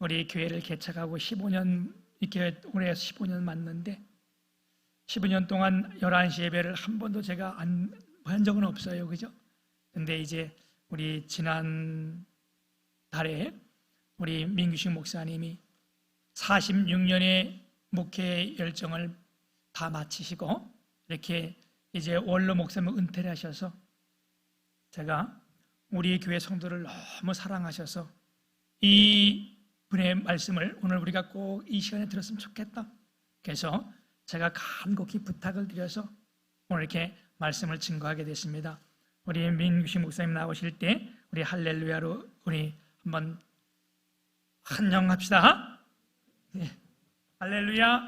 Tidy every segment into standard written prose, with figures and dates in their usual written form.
우리 교회를 개척하고 15년, 이렇게 올해 15년 맞는데 15년 동안 11시 예배를 한 번도 제가 한 적은 없어요. 그죠? 근데 이제 우리 지난 달에 우리 민규식 목사님이 46년의 목회 열정을 다 마치시고 이렇게 이제 원로 목사님 은퇴를 하셔서 제가 우리 교회 성도를 너무 사랑하셔서 이 분의 말씀을 오늘 우리가 꼭 이 시간에 들었으면 좋겠다. 그래서 제가 간곡히 부탁을 드려서 오늘 이렇게 말씀을 증거하게 됐습니다. 우리 민규식 목사님 나오실 때 우리 할렐루야로 우리 한번 환영합시다. 네. 할렐루야.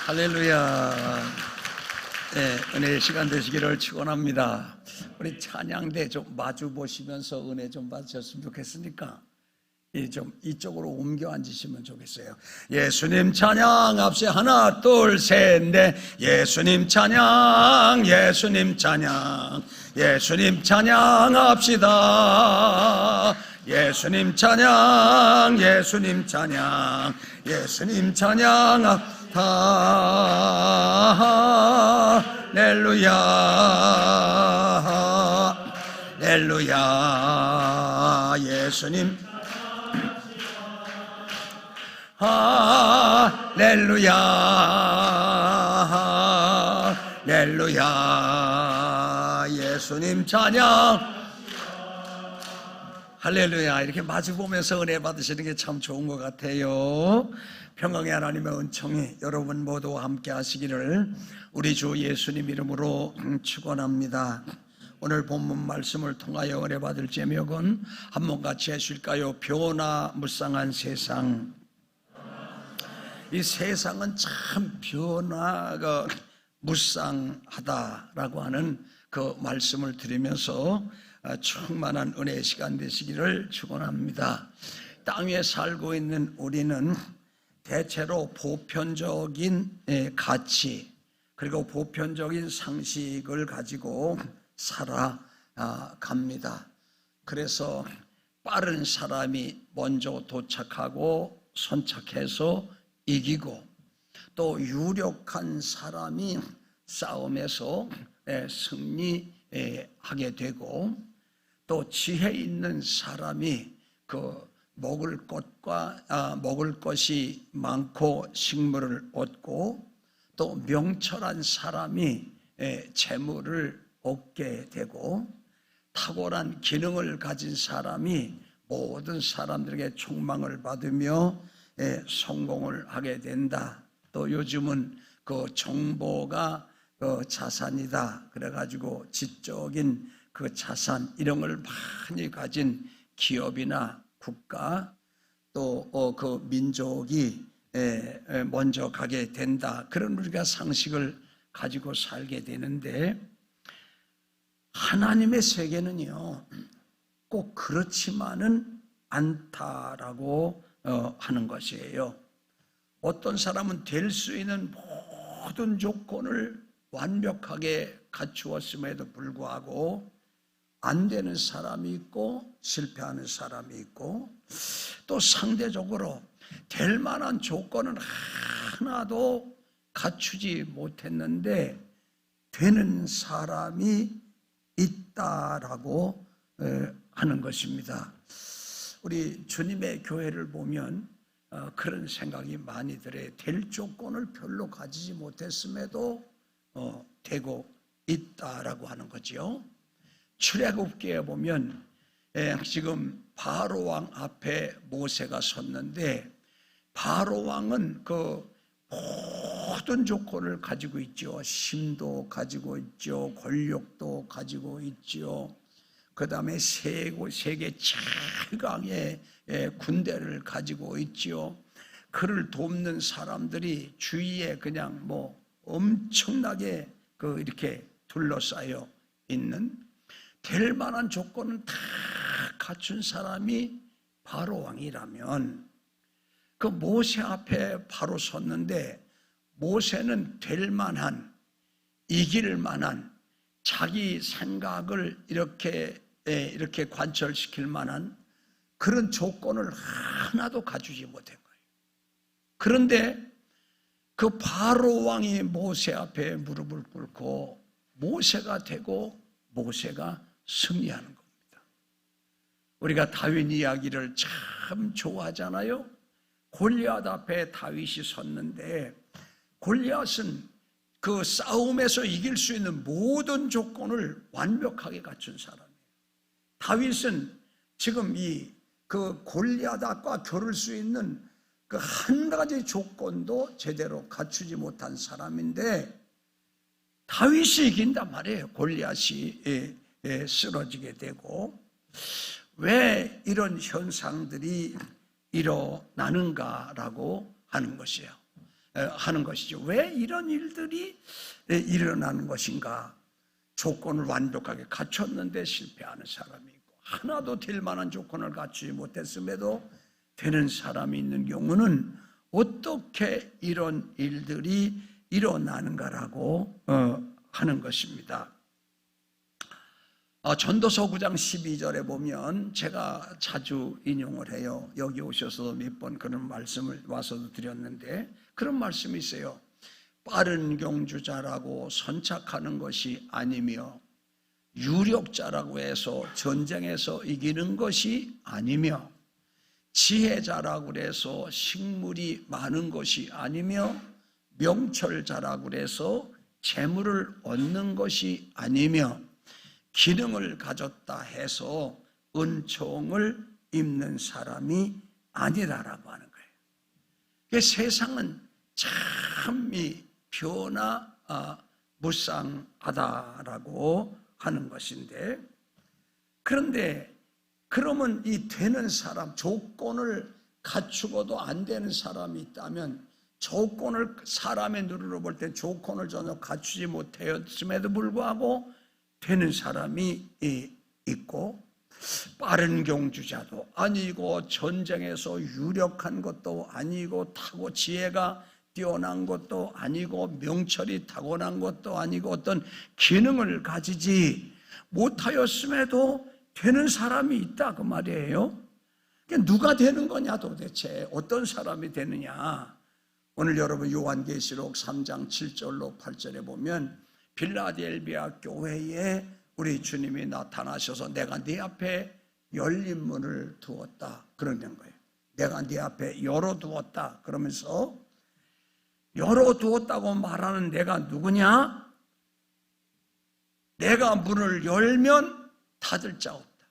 할렐루야. 네, 은혜의 시간 되시기를 축원합니다. 우리 찬양대 좀 마주 보시면서 은혜 좀 받으셨으면 좋겠으니까 좀 이쪽으로 옮겨 앉으시면 좋겠어요. 예수님 찬양합시다. 하나 둘 셋 넷. 예수님 찬양, 예수님 찬양, 예수님 찬양합시다. 예수님 찬양, 예수님 찬양, 예수님 찬양합시다. 할렐루야, 할렐루야. 예수님 할렐루야, 할렐루야. 예수님 찬양, 할렐루야. 이렇게 마주보면서 은혜 받으시는 게 참 좋은 것 같아요. 평강의 하나님의 은총이 여러분 모두와 함께 하시기를 우리 주 예수님 이름으로 축원합니다. 오늘 본문 말씀을 통하여 은혜 받을 제목은 한번 같이 해주실까요? 변화무쌍한 세상. 이 세상은 참 변화가 무쌍하다라고 하는 그 말씀을 드리면서 충만한 은혜의 시간 되시기를 축원합니다. 땅 위에 살고 있는 우리는 대체로 보편적인 가치 그리고 보편적인 상식을 가지고 살아갑니다. 그래서 빠른 사람이 먼저 도착하고 선착해서 이기고 또 유력한 사람이 싸움에서 승리하게 되고 또 지혜 있는 사람이 먹을 것이 많고 식물을 얻고 또 명철한 사람이 재물을 얻게 되고 탁월한 기능을 가진 사람이 모든 사람들에게 총망을 받으며 성공을 하게 된다. 또 요즘은 그 정보가 자산이다. 그래가지고 지적인 그 자산 이런 걸 많이 가진 기업이나 국가 또 그 민족이 먼저 가게 된다. 그런 우리가 상식을 가지고 살게 되는데 하나님의 세계는요 꼭 그렇지만은 않다라고 하는 것이에요. 어떤 사람은 될 수 있는 모든 조건을 완벽하게 갖추었음에도 불구하고 안 되는 사람이 있고 실패하는 사람이 있고 또 상대적으로 될 만한 조건은 하나도 갖추지 못했는데 되는 사람이 있다라고 하는 것입니다. 우리 주님의 교회를 보면 그런 생각이 많이 들어요. 될 조건을 별로 가지지 못했음에도 되고 있다라고 하는 거죠. 출애굽기에 보면 지금 바로 왕 앞에 모세가 섰는데 바로 왕은 그 모든 조건을 가지고 있죠. 힘도 가지고 있죠. 권력도 가지고 있죠. 그 다음에 세계 최강의 군대를 가지고 있죠. 그를 돕는 사람들이 주위에 그냥 엄청나게 이렇게 둘러싸여 있는 될 만한 조건은 다 갖춘 사람이 바로 왕이라면 그 모세 앞에 바로 섰는데 모세는 될 만한 이길 만한 자기 생각을 이렇게 이렇게 관철시킬 만한 그런 조건을 하나도 갖추지 못한 거예요. 그런데 그 바로 왕이 모세 앞에 무릎을 꿇고 모세가 되고 모세가 승리하는 겁니다. 우리가 다윗 이야기를 참 좋아하잖아요. 골리앗 앞에 다윗이 섰는데 골리앗은 그 싸움에서 이길 수 있는 모든 조건을 완벽하게 갖춘 사람이에요. 다윗은 지금 그 골리앗과 겨룰 수 있는 그 한 가지 조건도 제대로 갖추지 못한 사람인데 다윗이 이긴단 말이에요. 골리앗이 쓰러지게 되고. 왜 이런 현상들이 일어나는가라고 하는 것이죠. 왜 이런 일들이 일어나는 것인가? 조건을 완벽하게 갖췄는데 실패하는 사람이 있고, 하나도 될 만한 조건을 갖추지 못했음에도 되는 사람이 있는 경우는 어떻게 이런 일들이 일어나는가라고 하는 것입니다. 전도서 9장 12절에 보면 제가 자주 인용을 해요. 여기 오셔서 몇 번 그런 말씀을 와서도 드렸는데 그런 말씀이 있어요. 빠른 경주자라고 선착하는 것이 아니며 유력자라고 해서 전쟁에서 이기는 것이 아니며 지혜자라고 해서 식물이 많은 것이 아니며 명철자라고 해서 재물을 얻는 것이 아니며 기능을 가졌다 해서 은총을 입는 사람이 아니라라고 하는 거예요. 세상은 참 변화무쌍하다라고 하는 것인데, 그런데 그러면 이 되는 사람, 조건을 갖추고도 안 되는 사람이 있다면, 조건을 사람의 눈으로 볼 때 조건을 전혀 갖추지 못했음에도 불구하고 되는 사람이 있고, 빠른 경주자도 아니고 전쟁에서 유력한 것도 아니고 타고 지혜가 뛰어난 것도 아니고 명철이 타고난 것도 아니고 어떤 기능을 가지지 못하였음에도 되는 사람이 있다 그 말이에요. 누가 되는 거냐 도대체, 어떤 사람이 되느냐. 오늘 여러분 요한계시록 3장 7절로 8절에 보면 빌라델비아 교회에 우리 주님이 나타나셔서 내가 네 앞에 열린 문을 두었다 그러는 거예요. 내가 네 앞에 열어두었다 그러면서, 열어두었다고 말하는 내가 누구냐? 내가 문을 열면 닫을 자 없다,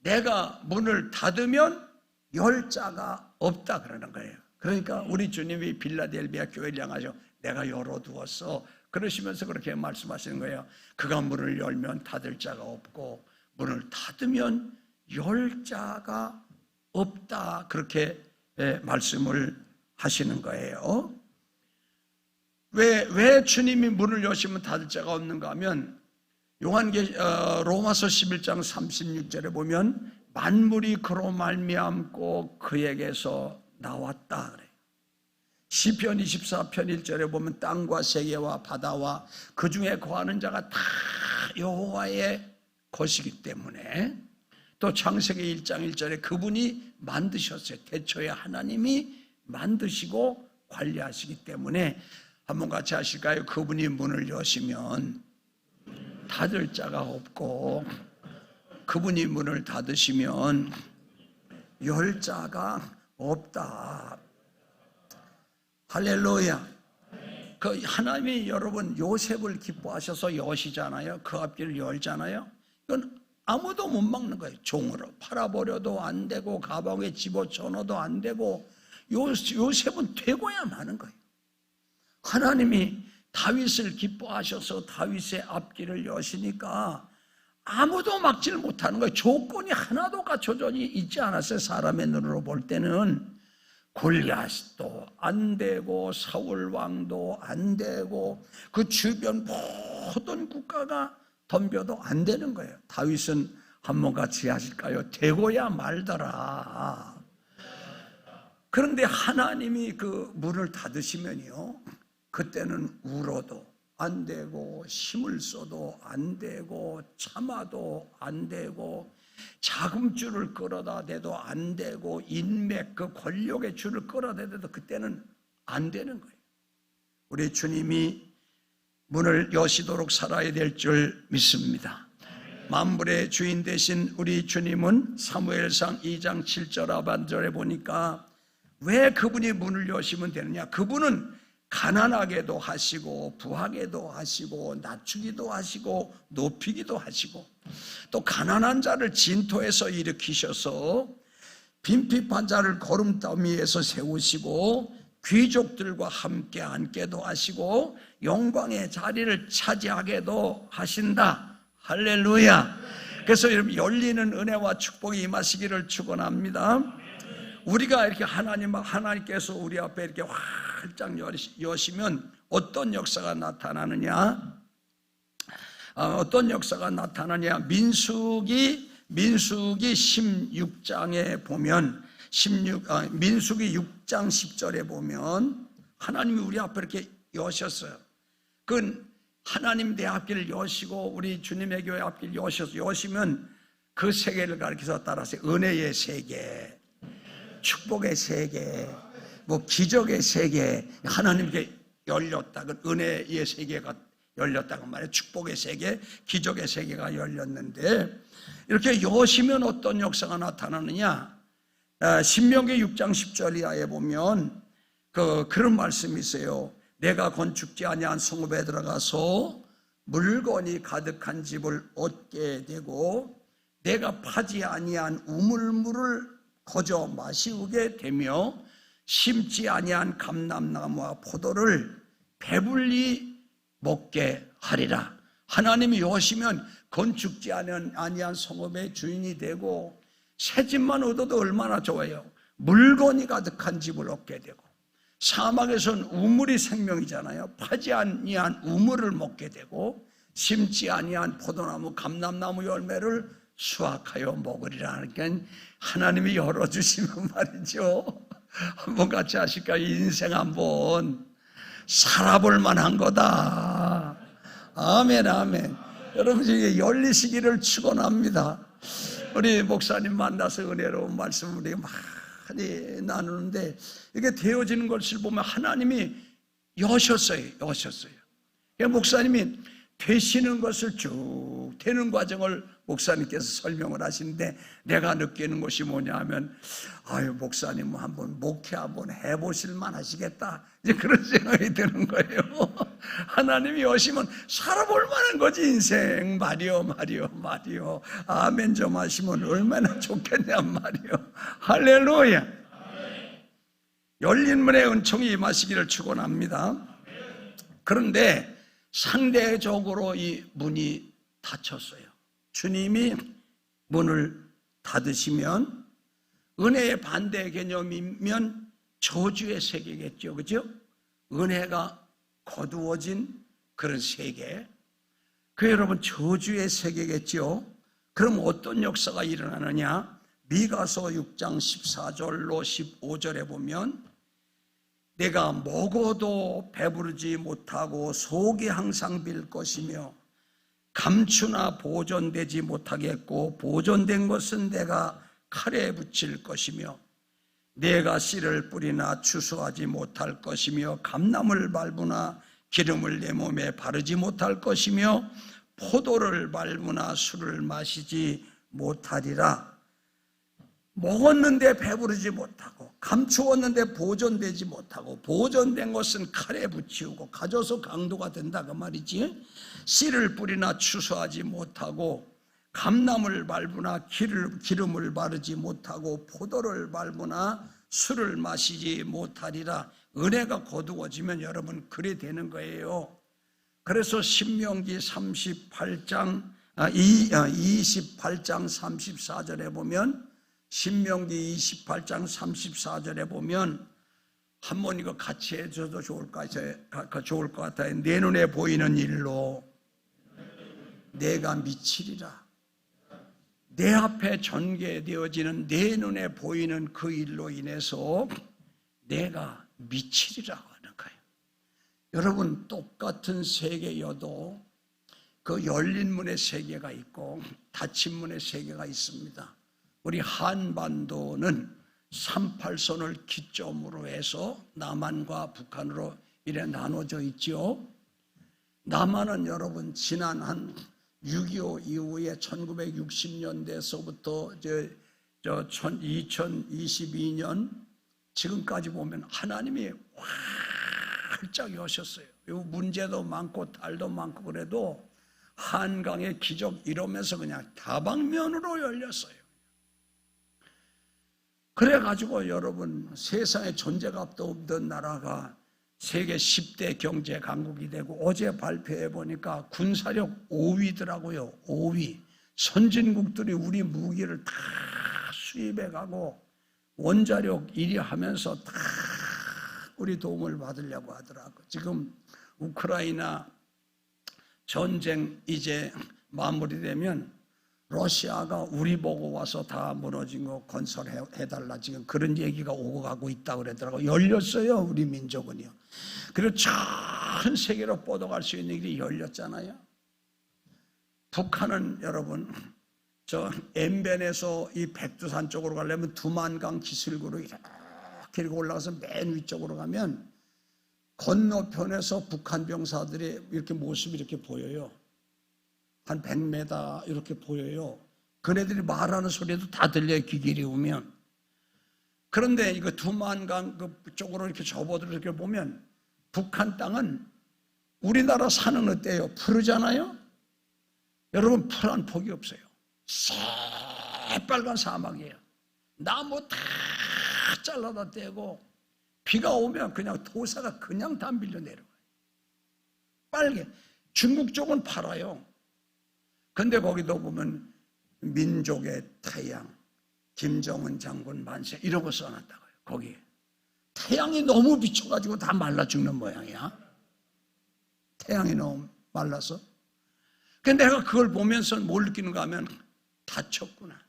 내가 문을 닫으면 열 자가 없다 그러는 거예요. 그러니까 우리 주님이 빌라델비아 교회를 향하셔 내가 열어두었어 그러시면서 그렇게 말씀하시는 거예요. 그가 문을 열면 닫을 자가 없고 문을 닫으면 열 자가 없다 그렇게 말씀을 하시는 거예요. 왜 주님이 문을 여시면 닫을 자가 없는가 하면 로마서 11장 36절에 보면 만물이 그로 말미암고 그에게서 나왔다 그래요. 시편 24편 1절에 보면 땅과 세계와 바다와 그 중에 거하는 자가 다 여호와의 것이기 때문에, 또 창세기 1장 1절에 그분이 만드셨어요. 태초에 하나님이 만드시고 관리하시기 때문에, 한번 같이 하실까요? 그분이 문을 여시면 닫을 자가 없고 그분이 문을 닫으시면 열 자가 없다. 할렐루야. 그 하나님이 여러분 요셉을 기뻐하셔서 여시잖아요. 그 앞길을 열잖아요. 이건 아무도 못 막는 거예요. 종으로 팔아버려도 안 되고 가방에 집어넣어도 안 되고, 요셉은 되고야 마는 거예요. 하나님이 다윗을 기뻐하셔서 다윗의 앞길을 여시니까 아무도 막지를 못하는 거예요. 조건이 하나도 갖춰져 있지 않았어요. 사람의 눈으로 볼 때는 골리앗도 안 되고 사울 왕도 안 되고 그 주변 모든 국가가 덤벼도 안 되는 거예요. 다윗은 한번 같이 하실까요? 되고야 말더라. 그런데 하나님이 그 문을 닫으시면요, 그때는 울어도 안 되고, 힘을 써도 안 되고, 참아도 안 되고, 자금줄을 끌어다 대도 안 되고, 인맥 그 권력의 줄을 끌어다 대도 그때는 안 되는 거예요. 우리 주님이 문을 여시도록 살아야 될 줄 믿습니다. 만물의 주인 되신 우리 주님은 사무엘상 2장 7절 하반절에 보니까 왜 그분이 문을 여시면 되느냐? 그분은 가난하게도 하시고 부하게도 하시고 낮추기도 하시고 높이기도 하시고 또 가난한 자를 진토에서 일으키셔서 빈핍한 자를 거름더미에서 세우시고 귀족들과 함께 앉게도 하시고 영광의 자리를 차지하게도 하신다. 할렐루야. 그래서 여러분 열리는 은혜와 축복이 임하시기를 축원합니다. 우리가 이렇게 하나님께서 우리 앞에 이렇게 활짝 여시면 어떤 역사가 나타나느냐? 어떤 역사가 나타나냐? 민수기 16장에 보면 민수기 6장 10절에 보면 하나님이 우리 앞에 이렇게 여셨어요. 그건 하나님 내 앞길을 여시고 우리 주님의 교회 앞길 여시면 그 세계를 가리켜서 따라서 은혜의 세계, 축복의 세계, 뭐 기적의 세계, 하나님께 열렸다. 그 은혜의 세계가 열렸다고 말해요. 축복의 세계, 기적의 세계가 열렸는데 이렇게 여시면 어떤 역사가 나타나느냐? 신명기 6장 10절 이하에 보면 그런 말씀이 있어요. 내가 건축지 아니한 성읍에 들어가서 물건이 가득한 집을 얻게 되고 내가 파지 아니한 우물물을 거저 마시우게 되며 심지 아니한 감람나무와 포도를 배불리 먹게 하리라. 하나님이 여시면 건축지 아니한 성읍의 주인이 되고 새 집만 얻어도 얼마나 좋아요. 물건이 가득한 집을 얻게 되고 사막에서는 우물이 생명이잖아요. 파지 아니한 우물을 먹게 되고 심지 아니한 포도나무 감람나무 열매를 수확하여 먹으리라. 그러니까 하나님이 열어주시면 말이죠. 한번 같이 하실까요? 인생 한번 살아볼 만한 거다. 아멘 아멘. 여러분 중에 열리시기를 축원합니다. 우리 목사님 만나서 은혜로운 말씀 우리 많이 나누는데 이게 되어지는 것을 보면 하나님이 여셨어요. 목사님이 되시는 것을 쭉 되는 과정을 목사님께서 설명을 하시는데 내가 느끼는 것이 뭐냐 하면 목사님 한번 목회 한번 해보실만 하시겠다 이제 그런 생각이 드는 거예요. 하나님이 오시면 살아볼 만한 거지 인생. 마리오 아멘 좀 하시면 얼마나 좋겠냐 말이요. 할렐루야. 열린 문의 은총이 임하시기를 축원합니다. 그런데 상대적으로 이 문이 닫혔어요. 주님이 문을 닫으시면 은혜의 반대 개념이면 저주의 세계겠죠. 그죠? 은혜가 거두어진 그런 세계. 그 여러분 저주의 세계겠죠. 그럼 어떤 역사가 일어나느냐? 미가서 6장 14절로 15절에 보면 내가 먹어도 배부르지 못하고 속이 항상 빌 것이며 감추나 보존되지 못하겠고 보존된 것은 내가 칼에 붙일 것이며 내가 씨를 뿌리나 추수하지 못할 것이며 감람을 밟으나 기름을 내 몸에 바르지 못할 것이며 포도를 밟으나 술을 마시지 못하리라. 먹었는데 배부르지 못하고 감추었는데 보존되지 못하고 보존된 것은 칼에 붙이우고 가져서 강도가 된다 그 말이지. 씨를 뿌리나 추수하지 못하고 감람을 밟으나 기름을 바르지 못하고 포도를 밟으나 술을 마시지 못하리라. 은혜가 거두어지면 여러분 그래 되는 거예요. 그래서 신명기 28장 34절에 보면 신명기 28장 34절에 보면 한번 이거 같이 해줘도 좋을 것 같아요. 내 눈에 보이는 일로 내가 미치리라. 내 앞에 전개되어지는 내 눈에 보이는 그 일로 인해서 내가 미치리라고 하는 거예요. 여러분, 똑같은 세계여도 그 열린 문의 세계가 있고 닫힌 문의 세계가 있습니다. 우리 한반도는 38선을 기점으로 해서 남한과 북한으로 이래 나눠져 있죠. 남한은 여러분 지난 한 6.25 이후에 1960년대에서부터 2022년 지금까지 보면 하나님이 활짝 여셨어요. 문제도 많고 탈도 많고 그래도 한강의 기적 이러면서 그냥 다방면으로 열렸어요. 그래가지고 여러분 세상에 존재감도 없던 나라가 세계 10대 경제 강국이 되고 어제 발표해 보니까 군사력 5위더라고요. 5위. 선진국들이 우리 무기를 다 수입해 가고 원자력 1위 하면서 다 우리 도움을 받으려고 하더라고요. 지금 우크라이나 전쟁 이제 마무리되면 러시아가 우리 보고 와서 다 무너진 거 건설해달라 지금 그런 얘기가 오고 가고 있다고 그러더라고요. 열렸어요, 우리 민족은요. 그리고 전 세계로 뻗어갈 수 있는 길이 열렸잖아요. 북한은 여러분 저 엠벤에서 이 백두산 쪽으로 가려면 두만강 기슭으로 이렇게 올라가서 맨 위쪽으로 가면 건너편에서 북한 병사들의 이렇게 모습이 이렇게 보여요. 한 100m 이렇게 보여요. 그네들이 말하는 소리도 다 들려요, 귀 기울이면. 그런데 이거 두만강 쪽으로 이렇게 접어들어 이렇게 보면 북한 땅은 우리나라 산은 어때요? 푸르잖아요? 여러분, 푸른 폭이 없어요. 새빨간 사막이에요. 나무 다 잘라다 떼고 비가 오면 그냥 토사가 그냥 다 밀려 내려와요. 빨개. 중국 쪽은 파라요. 근데 거기도 보면 민족의 태양, 김정은 장군 만세 이런 거 써놨다고요. 거기에 태양이 너무 비춰가지고 다 말라 죽는 모양이야. 태양이 너무 말라서. 근데 내가 그걸 보면서 뭘 느끼는가 하면 다쳤구나.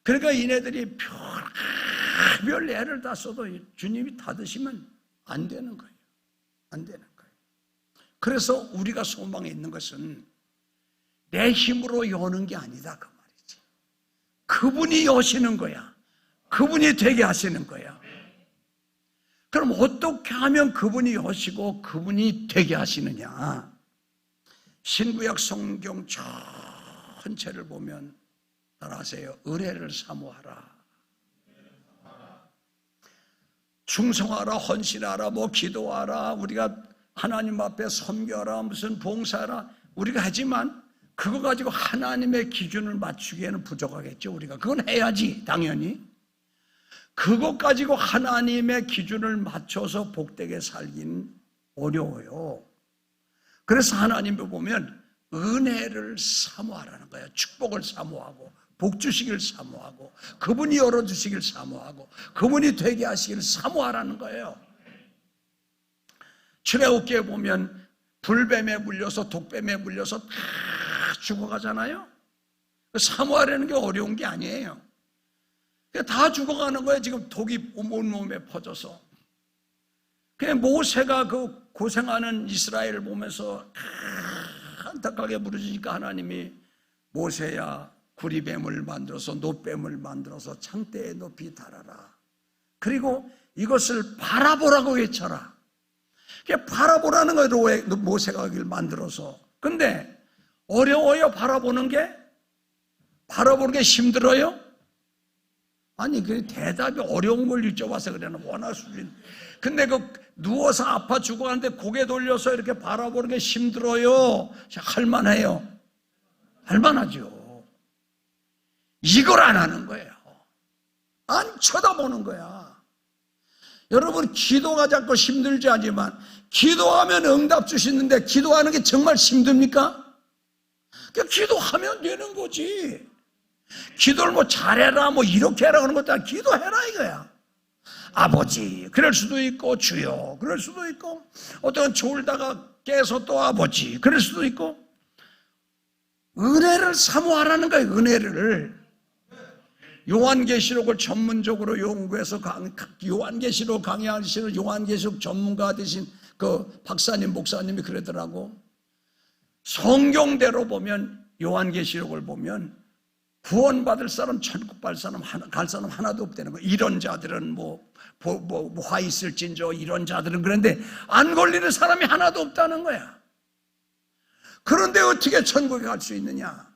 그러니까 이네들이 별 애를 다 써도 주님이 닫으시면 안 되는 거예요. 안 되는 거예요. 그래서 우리가 소망에 있는 것은 내 힘으로 여는 게 아니다 그 말이지. 그분이 여시는 거야. 그분이 되게 하시는 거야. 그럼 어떻게 하면 그분이 여시고 그분이 되게 하시느냐. 신구약 성경 전체를 보면 따라하세요. 은혜를 사모하라. 충성하라, 헌신하라, 뭐 기도하라, 우리가 하나님 앞에 섬겨라, 무슨 봉사하라 우리가 하지만 그거 가지고 하나님의 기준을 맞추기에는 부족하겠죠. 우리가 그건 해야지 당연히. 그것 가지고 하나님의 기준을 맞춰서 복되게 살긴 어려워요. 그래서 하나님을 보면 은혜를 사모하라는 거예요. 축복을 사모하고 복 주시길 사모하고 그분이 열어주시길 사모하고 그분이 되게 하시길 사모하라는 거예요. 출애굽기에 보면 불뱀에 물려서 독뱀에 물려서 다 죽어가잖아요. 사모하려는 게 어려운 게 아니에요. 다 죽어가는 거예요. 지금 독이 온몸에 퍼져서. 그냥 모세가 그 고생하는 이스라엘을 보면서 안타깝게 부르짖으니까 하나님이 모세야 구리뱀을 만들어서 노뱀을 만들어서 창대에 높이 달아라. 그리고 이것을 바라보라고 외쳐라. 바라보라는 거예요. 모세가 여기를 만들어서. 근데 어려워요. 바라보는 게 힘들어요? 아니 그 대답이 어려운 걸 여쭤봐서 그래는 원화 수준. 근데 그 누워서 아파 죽어가는데 고개 돌려서 이렇게 바라보는 게 힘들어요? 할만해요? 할만하죠. 이걸 안 하는 거예요. 안 쳐다보는 거야. 여러분 기도가 자꾸 힘들지 하지만 기도하면 응답 주시는데 기도하는 게 정말 힘듭니까? 그냥 기도하면 되는 거지. 기도를 뭐 잘해라 뭐 이렇게 해라 그런 것도 아니라 기도해라 이거야. 아버지 그럴 수도 있고 주여 그럴 수도 있고 어떤 졸다가 깨서 또 아버지 그럴 수도 있고 은혜를 사모하라는 거예요. 은혜를 요한계시록을 전문적으로 연구해서 요한계시록 강의하시는 요한계시록 전문가 되신 그 박사님, 목사님이 그러더라고. 성경대로 보면, 요한계시록을 보면 구원받을 사람, 천국 갈 사람 하나도 없다는 거예요. 이런 자들은 화 있을진저, 이런 자들은. 그런데 안 걸리는 사람이 하나도 없다는 거야. 그런데 어떻게 천국에 갈 수 있느냐?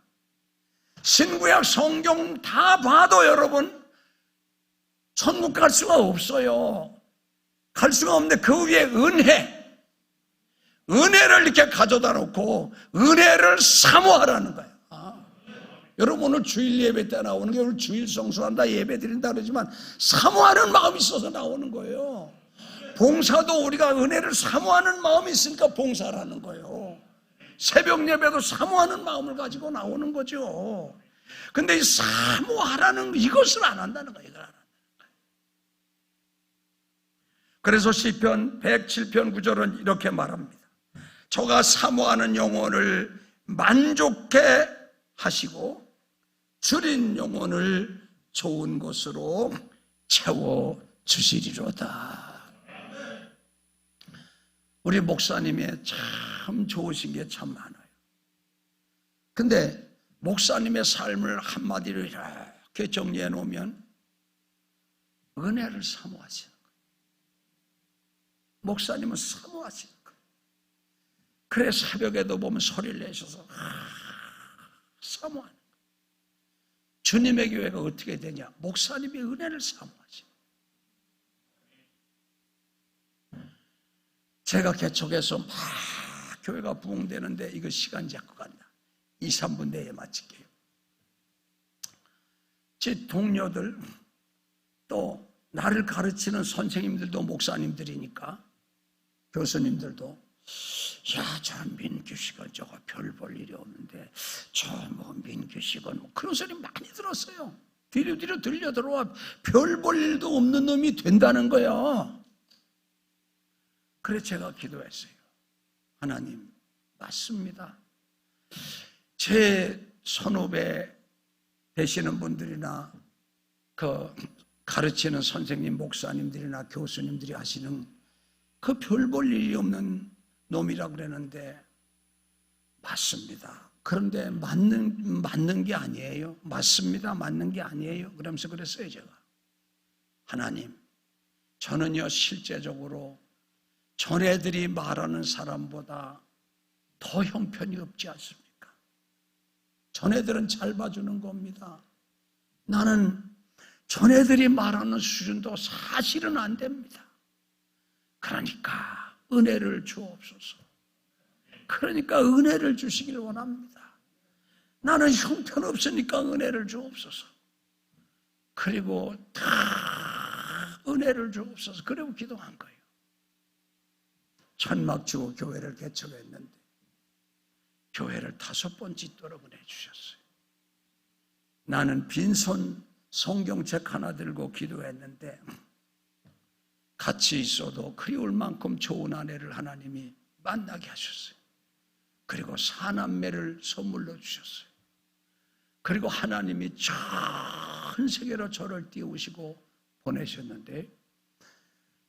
신구약 성경 다 봐도 여러분 천국 갈 수가 없어요. 갈 수가 없는데 그 위에 은혜를 이렇게 가져다 놓고 은혜를 사모하라는 거예요. 여러분 오늘 주일 예배 때 나오는 게 오늘 주일 성수한다, 예배 드린다 그러지만 사모하는 마음이 있어서 나오는 거예요. 봉사도 우리가 은혜를 사모하는 마음이 있으니까 봉사를 하는 거예요. 새벽 예배도 사모하는 마음을 가지고 나오는 거죠. 근데 이 사모하라는 이것을 안 한다는 거예요. 그래서 시편 107편 9절은 이렇게 말합니다. 저가 사모하는 영혼을 만족해 하시고 줄인 영혼을 좋은 것으로 채워 주시리로다. 우리 목사님이 참 좋으신 게 참 많아요. 근데 목사님의 삶을 한마디로 이렇게 정리해 놓으면 은혜를 사모하시는 거예요. 목사님은 사모하시는 거예요. 그래 새벽에도 보면 소리를 내셔서 사모하는 거예요. 주님의 교회가 어떻게 되냐? 목사님이 은혜를 사모하시는 거예요. 제가 개척해서 막 교회가 부흥되는데 이거 시간 잡고 간다. 2, 3분 내에 마칠게요. 제 동료들 또 나를 가르치는 선생님들도 목사님들이니까 교수님들도 저 민규 씨가 저거 별 볼 일이 없는데 저 민규 씨가 그런 소리 많이 들었어요. 뒤로 들려 들어와 별 볼 일도 없는 놈이 된다는 거야. 그래 제가 기도했어요. 하나님 맞습니다. 제 선후배 되시는 분들이나 그 가르치는 선생님, 목사님들이나 교수님들이 하시는 그 별 볼 일이 없는 놈이라고 그러는데 맞습니다. 그런데 맞는 게 아니에요. 맞습니다. 맞는 게 아니에요. 그러면서 그랬어요 제가. 하나님 저는요 실제적으로 전애들이 말하는 사람보다 더 형편이 없지 않습니까? 전애들은 잘 봐주는 겁니다. 나는 전애들이 말하는 수준도 사실은 안 됩니다. 그러니까 은혜를 주옵소서. 그러니까 은혜를 주시길 원합니다. 나는 형편없으니까 은혜를 주옵소서. 그리고 다 은혜를 주옵소서. 그리고 기도한 거예요. 천막지구 교회를 개척했는데 교회를 5번 짓도록 은혜 주셨어요. 나는 빈손 성경책 하나 들고 기도했는데 같이 있어도 그리울 만큼 좋은 아내를 하나님이 만나게 하셨어요. 그리고 사남매를 선물로 주셨어요. 그리고 하나님이 전 세계로 저를 띄우시고 보내셨는데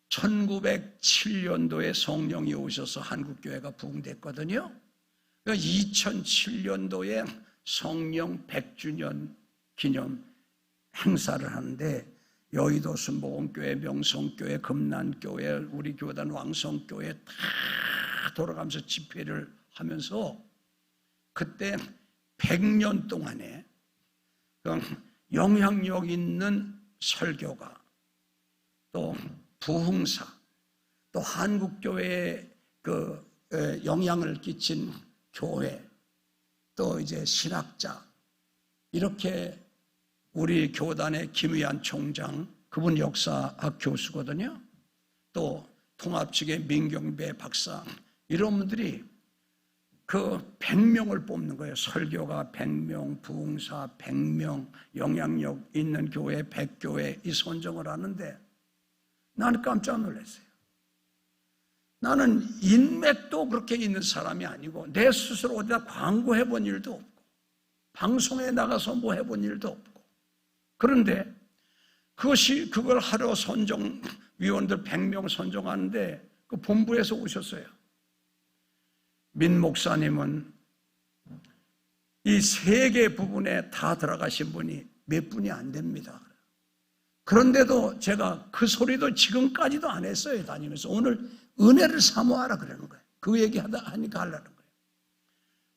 1907년도에 성령이 오셔서 한국교회가 부흥됐거든요. 2007년도에 성령 100주년 기념 행사를 하는데 여의도 순복음교회, 명성교회, 금난교회, 우리 교단 왕성교회 다 돌아가면서 집회를 하면서 그때 100년 동안에 영향력 있는 설교가 또 부흥사 또 한국교회에 영향을 끼친 교회 또 이제 신학자 이렇게 우리 교단의 김의한 총장 그분 역사학 교수거든요. 또 통합 측의 민경배 박사 이런 분들이 그 100명을 뽑는 거예요. 설교가 100명, 부흥사 100명, 영향력 있는 교회 100교회 이 선정을 하는데 나는 깜짝 놀랐어요. 나는 인맥도 그렇게 있는 사람이 아니고 내 스스로 어디다 광고해 본 일도 없고 방송에 나가서 뭐 해본 일도 없고 그런데 그걸 하러 위원들 100명 선정하는데 그 본부에서 오셨어요. 민 목사님은 이 3개 부분에 다 들어가신 분이 몇 분이 안 됩니다. 그런데도 제가 그 소리도 지금까지도 안 했어요. 다니면서 오늘 은혜를 사모하라 그러는 거예요. 그 얘기하니까 하려는 거예요.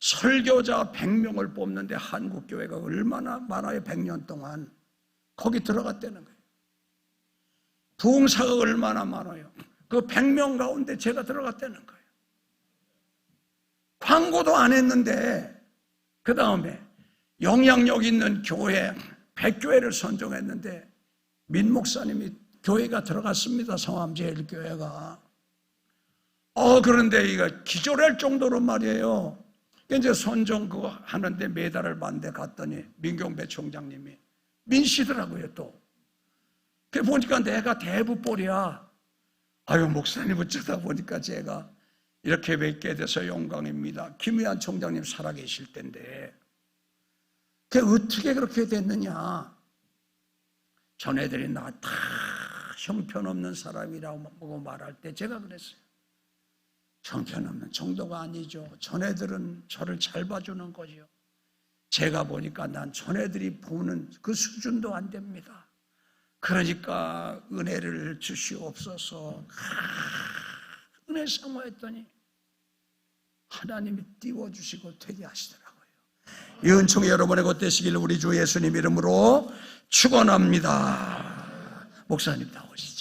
설교자 100명을 뽑는데 한국교회가 얼마나 많아요. 100년 동안 거기 들어갔다는 거예요. 부흥사가 얼마나 많아요. 그 100명 가운데 제가 들어갔다는 거예요. 광고도 안 했는데 그 다음에 영향력 있는 교회 100교회를 선정했는데 민 목사님이 교회가 들어갔습니다. 성암제일교회가. 그런데 이거 기절할 정도로 말이에요. 이제 선정 그거 하는데 매달을 봤는데 갔더니 민경배 총장님이 민씨더라고요 또. 그 보니까 내가 대부볼이야. 아유 목사님 어쩌다 보니까 제가 이렇게 뵙게 돼서 영광입니다. 김의한 총장님 살아계실 텐데 그게 어떻게 그렇게 됐느냐. 전애들이 나 다 형편없는 사람이라고 말할 때 제가 그랬어요. 형편없는 정도가 아니죠. 전애들은 저를 잘 봐주는 거죠. 제가 보니까 난 전애들이 보는 그 수준도 안 됩니다. 그러니까 은혜를 주시옵소서. 은혜 사모했더니 하나님이 띄워주시고 되게 하시더라고요. 이 은총이 여러분의 것 되시기를 우리 주 예수님 이름으로 축원합니다. 목사님 나오시죠.